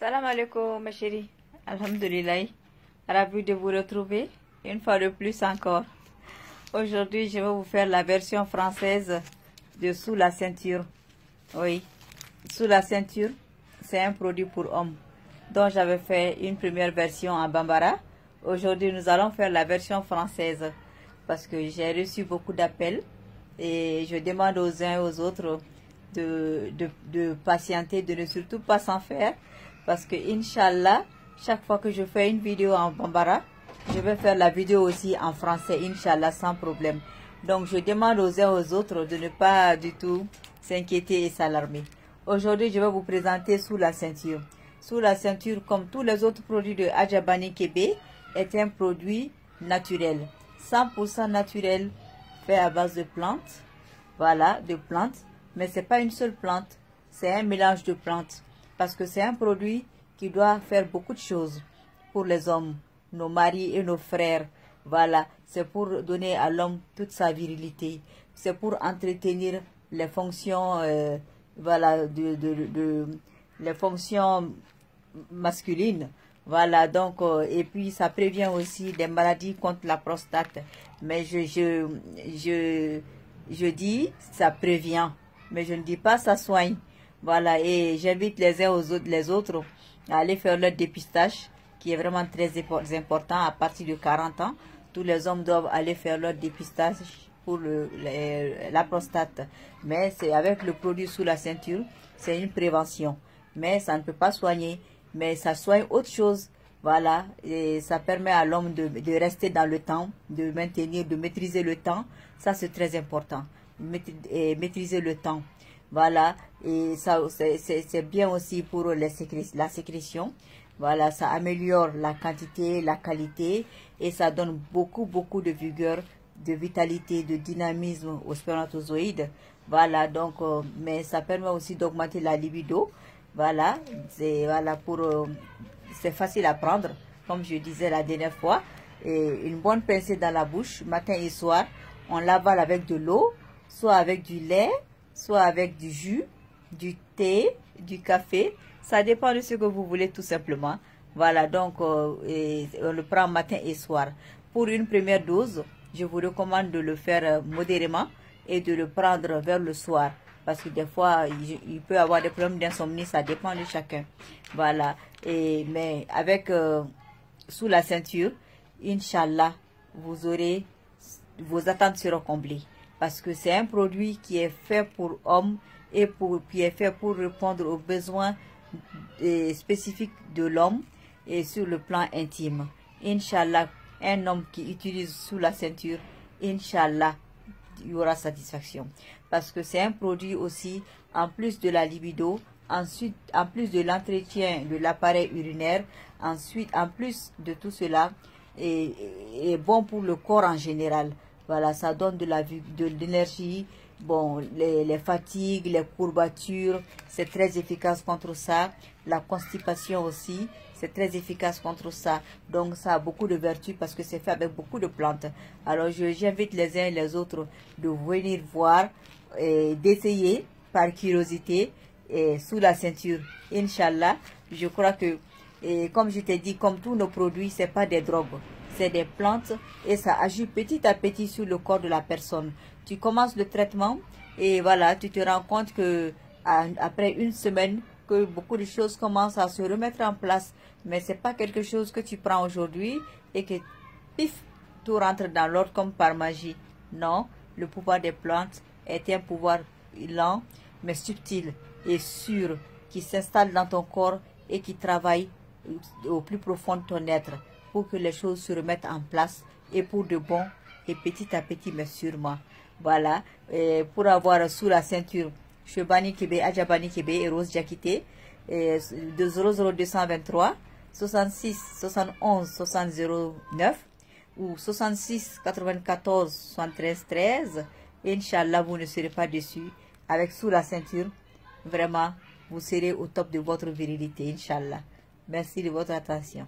Salam alaikum, ma chérie. Alhamdulillah. Ravi de vous retrouver une fois de plus encore. Aujourd'hui, je vais vous faire la version française de Sous la ceinture. Oui, Sous la ceinture, c'est un produit pour hommes dont j'avais fait une première version en Bambara. Aujourd'hui, nous allons faire la version française parce que j'ai reçu beaucoup d'appels et je demande aux uns et aux autres de patienter, de ne surtout pas s'en faire parce que, Inch'Allah, chaque fois que je fais une vidéo en Bambara, je vais faire la vidéo aussi en français, Inch'Allah, sans problème. Donc, je demande aux uns et aux autres de ne pas du tout s'inquiéter et s'alarmer. Aujourd'hui, je vais vous présenter Sous la ceinture. Sous la ceinture, comme tous les autres produits de Adjabani Kébé, est un produit naturel. 100% naturel, fait à base de plantes. Voilà, de plantes. Mais ce n'est pas une seule plante, c'est un mélange de plantes. Parce que c'est un produit qui doit faire beaucoup de choses pour les hommes, nos maris et nos frères. Voilà, c'est pour donner à l'homme toute sa virilité. C'est pour entretenir les fonctions, voilà, les fonctions masculines. Voilà, donc, et puis ça prévient aussi des maladies contre la prostate. Mais je dis, ça prévient, mais je ne dis pas ça soigne. Voilà, et j'invite les uns les autres à aller faire leur dépistage, qui est vraiment très important à partir de 40 ans. Tous les hommes doivent aller faire leur dépistage pour la prostate. Mais c'est avec le produit Sous la ceinture, c'est une prévention. Mais ça ne peut pas soigner, mais ça soigne autre chose. Voilà, et ça permet à l'homme de rester dans le temps, de maintenir, de maîtriser le temps. Ça, c'est très important. Maîtriser le temps. Voilà, et ça c'est bien aussi pour la sécrétion. Voilà, ça améliore la quantité, la qualité et ça donne beaucoup de vigueur, de vitalité, de dynamisme aux spermatozoïdes. Voilà, donc, mais ça permet aussi d'augmenter la libido. Voilà, c'est facile à prendre, comme je disais la dernière fois. Et une bonne pincée dans la bouche, matin et soir. On l'avale avec de l'eau, soit avec du lait, soit avec du jus, du thé, du café. Ça dépend de ce que vous voulez tout simplement. Voilà, donc on le prend matin et soir. Pour une première dose, je vous recommande de le faire modérément et de le prendre vers le soir. Parce que des fois, il peut y avoir des problèmes d'insomnie, ça dépend de chacun. Voilà, mais avec Sous la ceinture, Inch'Allah, vos attentes seront comblées. Parce que c'est un produit qui est fait pour hommes et qui est fait pour répondre aux besoins spécifiques de l'homme et sur le plan intime. Inch'Allah, un homme qui utilise Sous la ceinture, Inch'Allah, il y aura satisfaction. Parce que c'est un produit aussi, en plus de la libido, ensuite, en plus de l'entretien de l'appareil urinaire, ensuite, en plus de tout cela, est bon pour le corps en général. Voilà, ça donne de l'énergie, bon, les fatigues, les courbatures, c'est très efficace contre ça. La constipation aussi, c'est très efficace contre ça. Donc, ça a beaucoup de vertus parce que c'est fait avec beaucoup de plantes. Alors, j'invite les uns et les autres de venir voir et d'essayer par curiosité Sous la ceinture. Inch'Allah, je crois que, comme je t'ai dit, comme tous nos produits, c'est pas des drogues. C'est des plantes et ça agit petit à petit sur le corps de la personne. Tu commences le traitement et voilà, tu te rends compte que après une semaine, que beaucoup de choses commencent à se remettre en place. Mais c'est pas quelque chose que tu prends aujourd'hui et que pif, tout rentre dans l'ordre comme par magie. Non, le pouvoir des plantes est un pouvoir lent mais subtil et sûr qui s'installe dans ton corps et qui travaille au plus profond de ton être pour que les choses se remettent en place et pour de bon et petit à petit mais sûrement. Voilà, pour avoir Sous la ceinture chez Bani Kébé, Adjabani Kébé et Rose Diakité, de 00223 66 71 6009 ou 66 94 73 13. Inch'Allah, vous ne serez pas déçus. Avec Sous la ceinture, vraiment, vous serez au top de votre virilité, Inch'Allah. Merci de votre attention.